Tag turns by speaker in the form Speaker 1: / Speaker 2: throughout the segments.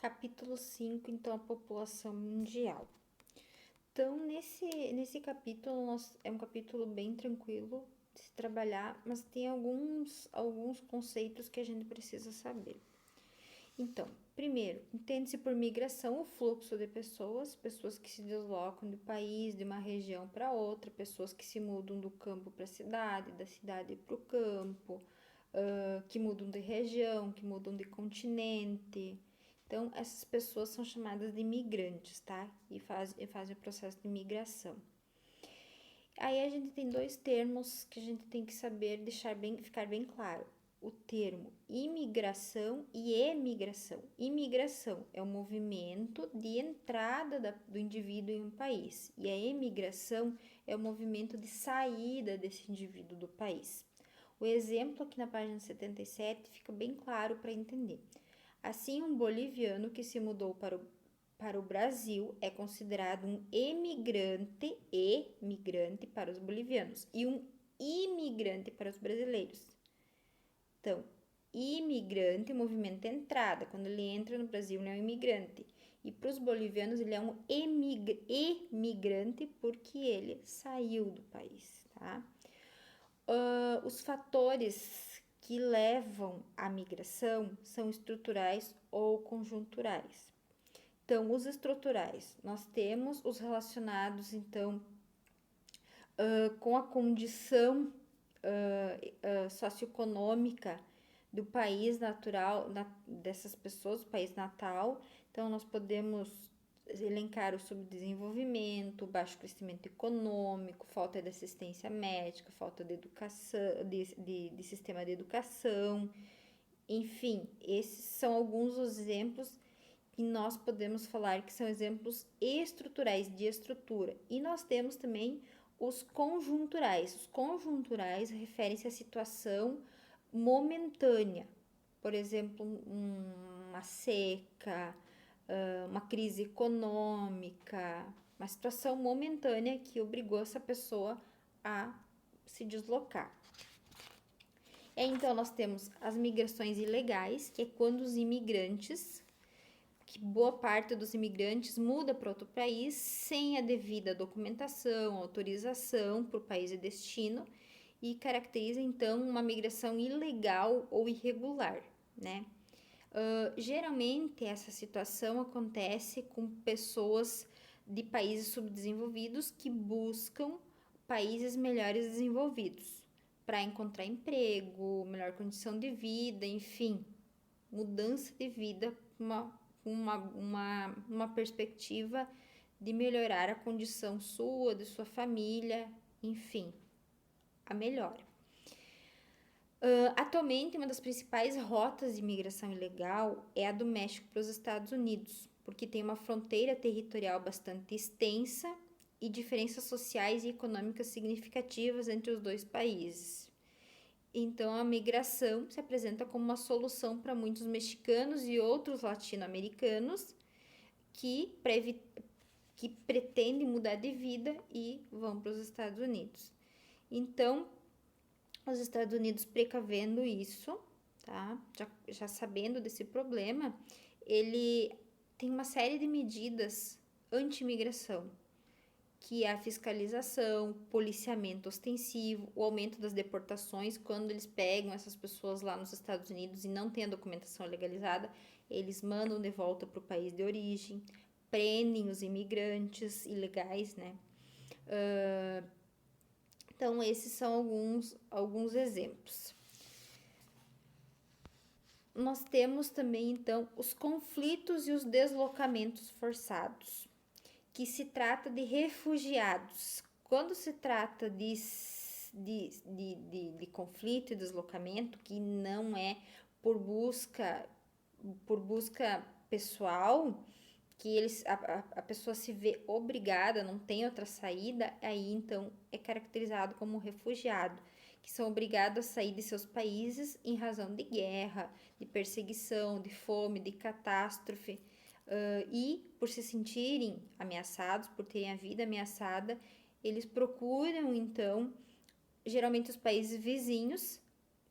Speaker 1: Capítulo 5, então, a população mundial. Então, nesse capítulo, é um capítulo bem tranquilo de se trabalhar, mas tem alguns conceitos que a gente precisa saber. Então, primeiro, entende-se por migração o fluxo de pessoas que se deslocam do país, de uma região para outra, pessoas que se mudam do campo para a cidade, da cidade para o campo, que mudam de região, que mudam de continente. Então, essas pessoas são chamadas de migrantes, tá? E fazem o processo de migração. Aí a gente tem dois termos que a gente tem que saber ficar bem claro. O termo imigração e emigração. Imigração é o movimento de entrada do indivíduo em um país, e a emigração é o movimento de saída desse indivíduo do país. O exemplo aqui na página 77 fica bem claro para entender. Assim, um boliviano que se mudou para o Brasil é considerado um emigrante para os bolivianos e um imigrante para os brasileiros. Então, imigrante, movimento de entrada. Quando ele entra no Brasil, ele é um imigrante. E para os bolivianos, ele é um emigrante porque ele saiu do país, tá? Os fatores que levam à migração são estruturais ou conjunturais. Então, os estruturais, nós temos os relacionados, então, com a condição socioeconômica do país natural, dessas pessoas, do país natal. Então, nós podemos elencar o subdesenvolvimento, o baixo crescimento econômico, falta de assistência médica, falta de educação, de sistema de educação. Enfim, esses são alguns exemplos que nós podemos falar que são exemplos estruturais de estrutura. E nós temos também os conjunturais. Os conjunturais referem-se à situação momentânea. Por exemplo, uma seca, uma crise econômica, uma situação momentânea que obrigou essa pessoa a se deslocar. Então, nós temos as migrações ilegais, que é quando os imigrantes, que boa parte dos imigrantes muda para outro país sem a devida documentação, autorização para o país de destino e caracteriza, então, uma migração ilegal ou irregular, né? Geralmente, essa situação acontece com pessoas de países subdesenvolvidos que buscam países melhores desenvolvidos para encontrar emprego, melhor condição de vida, enfim, mudança de vida, uma perspectiva de melhorar a condição sua, de sua família, enfim, a melhora. Atualmente, uma das principais rotas de imigração ilegal é a do México para os Estados Unidos, porque tem uma fronteira territorial bastante extensa e diferenças sociais e econômicas significativas entre os dois países. Então, a migração se apresenta como uma solução para muitos mexicanos e outros latino-americanos que pretendem mudar de vida e vão para os Estados Unidos. Então, os Estados Unidos, precavendo isso, tá? Já sabendo desse problema, ele tem uma série de medidas anti-imigração, que é a fiscalização, policiamento ostensivo, o aumento das deportações. Quando eles pegam essas pessoas lá nos Estados Unidos e não têm a documentação legalizada, eles mandam de volta para o país de origem, prendem os imigrantes ilegais, né? Então, esses são alguns exemplos. Nós temos também, então, os conflitos e os deslocamentos forçados, que se trata de refugiados. Quando se trata de conflito e deslocamento, que não é por busca pessoal, que a pessoa se vê obrigada, não tem outra saída, aí então é caracterizado como refugiado, que são obrigados a sair de seus países em razão de guerra, de perseguição, de fome, de catástrofe, e por se sentirem ameaçados, por terem a vida ameaçada, eles procuram então, geralmente os países vizinhos,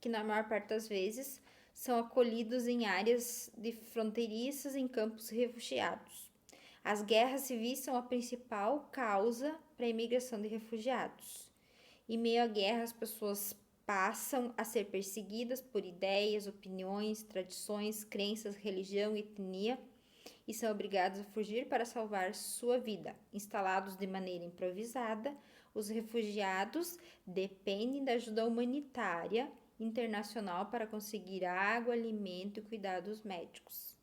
Speaker 1: que na maior parte das vezes são acolhidos em áreas de fronteiriças em campos refugiados. As guerras civis são a principal causa para a imigração de refugiados. Em meio à guerra, as pessoas passam a ser perseguidas por ideias, opiniões, tradições, crenças, religião e etnia e são obrigados a fugir para salvar sua vida. Instalados de maneira improvisada, os refugiados dependem da ajuda humanitária internacional para conseguir água, alimento e cuidados médicos.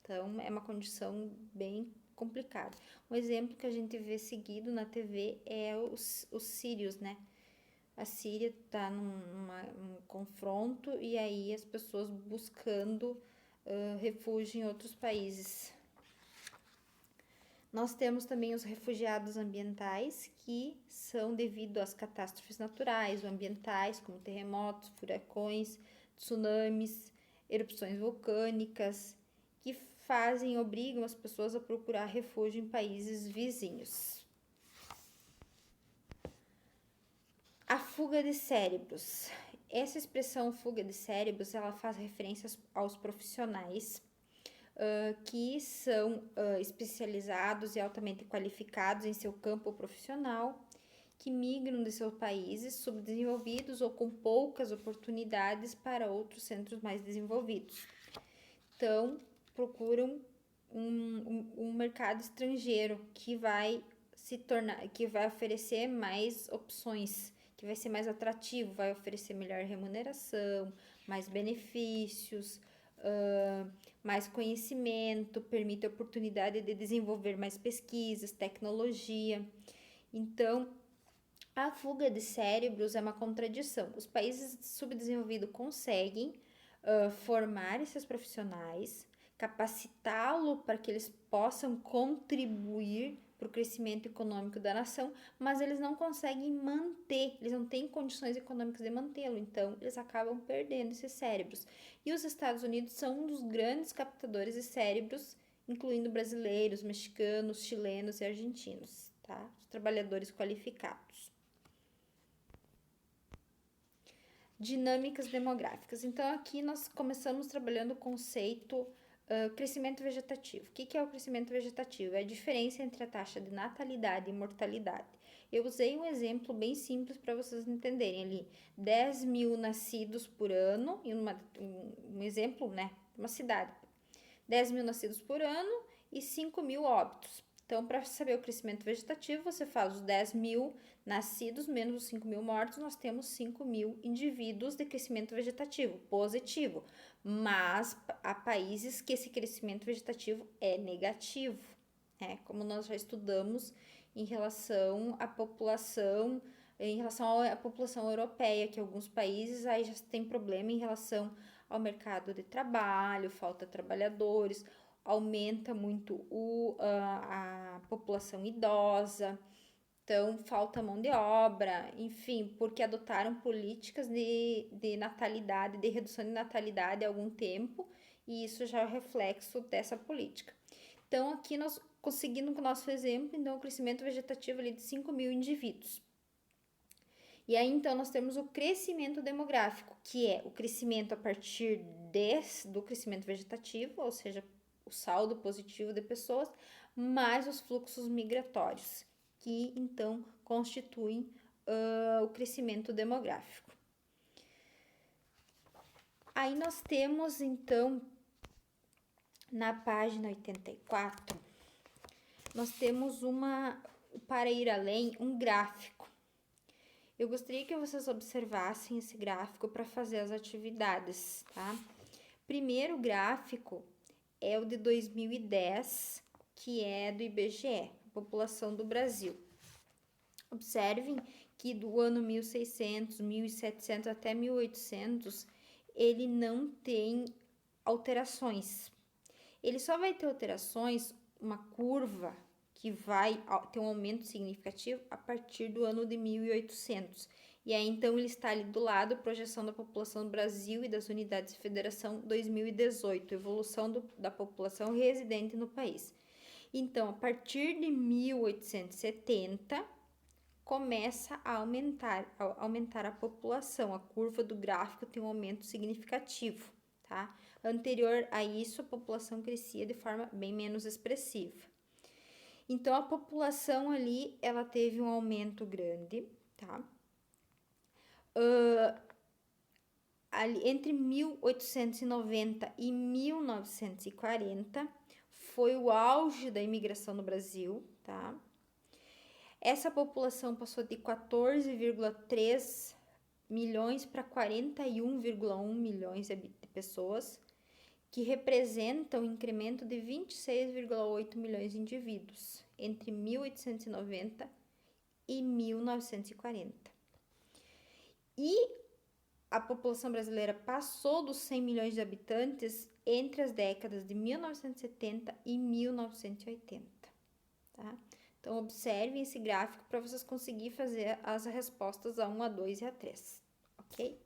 Speaker 1: Então, é uma condição bem complicada. Um exemplo que a gente vê seguido na TV é os sírios, né? A Síria está num confronto e aí as pessoas buscando refúgio em outros países. Nós temos também os refugiados ambientais, que são devido às catástrofes naturais ou ambientais, como terremotos, furacões, tsunamis, erupções vulcânicas, que obrigam as pessoas a procurar refúgio em países vizinhos. A fuga de cérebros. Essa expressão fuga de cérebros, ela faz referência aos profissionais que são especializados e altamente qualificados em seu campo profissional, que migram de seus países subdesenvolvidos ou com poucas oportunidades para outros centros mais desenvolvidos. Então, procuram um mercado estrangeiro que vai oferecer mais opções, que vai ser mais atrativo, vai oferecer melhor remuneração, mais benefícios, mais conhecimento, permite a oportunidade de desenvolver mais pesquisas, tecnologia. Então, a fuga de cérebros é uma contradição. Os países subdesenvolvidos conseguem formar esses profissionais, capacitá-lo para que eles possam contribuir para o crescimento econômico da nação, mas eles não conseguem manter, eles não têm condições econômicas de mantê-lo, então eles acabam perdendo esses cérebros. E os Estados Unidos são um dos grandes captadores de cérebros, incluindo brasileiros, mexicanos, chilenos e argentinos, tá? Os trabalhadores qualificados. Dinâmicas demográficas. Então, aqui nós começamos trabalhando o conceito crescimento vegetativo. O que é o crescimento vegetativo? É a diferença entre a taxa de natalidade e mortalidade. Eu usei um exemplo bem simples para vocês entenderem ali. 10 mil nascidos por ano, em um exemplo, né? Uma cidade. 10 mil nascidos por ano e 5 mil óbitos. Então, para saber o crescimento vegetativo, você faz os 10 mil nascidos menos os 5 mil mortos, nós temos 5 mil indivíduos de crescimento vegetativo positivo. Mas há países que esse crescimento vegetativo é negativo, né? Como nós já estudamos em relação à população, europeia, que alguns países aí já tem problema em relação ao mercado de trabalho, falta de trabalhadores, aumenta muito a população idosa, então falta mão de obra, enfim, porque adotaram políticas de natalidade, de redução de natalidade há algum tempo, e isso já é o reflexo dessa política. Então, aqui nós conseguindo com o nosso exemplo, então, o crescimento vegetativo ali de 5 mil indivíduos. E aí, então, nós temos o crescimento demográfico, que é o crescimento a partir do crescimento vegetativo, ou seja, o saldo positivo de pessoas, mais os fluxos migratórios, que então constituem o crescimento demográfico. Aí nós temos, então, na página 84, nós temos para ir além, um gráfico. Eu gostaria que vocês observassem esse gráfico para fazer as atividades, tá? Primeiro gráfico é o de 2010, que é do IBGE, população do Brasil. Observem que do ano 1600, 1700 até 1800, ele não tem alterações. Ele só vai ter alterações, uma curva que vai ter um aumento significativo a partir do ano de 1800. E aí, então, ele está ali do lado, projeção da população do Brasil e das unidades de federação 2018, evolução da população residente no país. Então, a partir de 1870, começa a aumentar a população. A curva do gráfico tem um aumento significativo, tá? Anterior a isso, a população crescia de forma bem menos expressiva. Então, a população ali, ela teve um aumento grande, tá? Ali, entre 1890 e 1940, foi o auge da imigração no Brasil, tá? Essa população passou de 14,3 milhões para 41,1 milhões de pessoas, que representa um incremento de 26,8 milhões de indivíduos entre 1890 e 1940. E a população brasileira passou dos 100 milhões de habitantes entre as décadas de 1970 e 1980, tá? Então, observem esse gráfico para vocês conseguirem fazer as respostas a 1, a 2 e a 3, ok?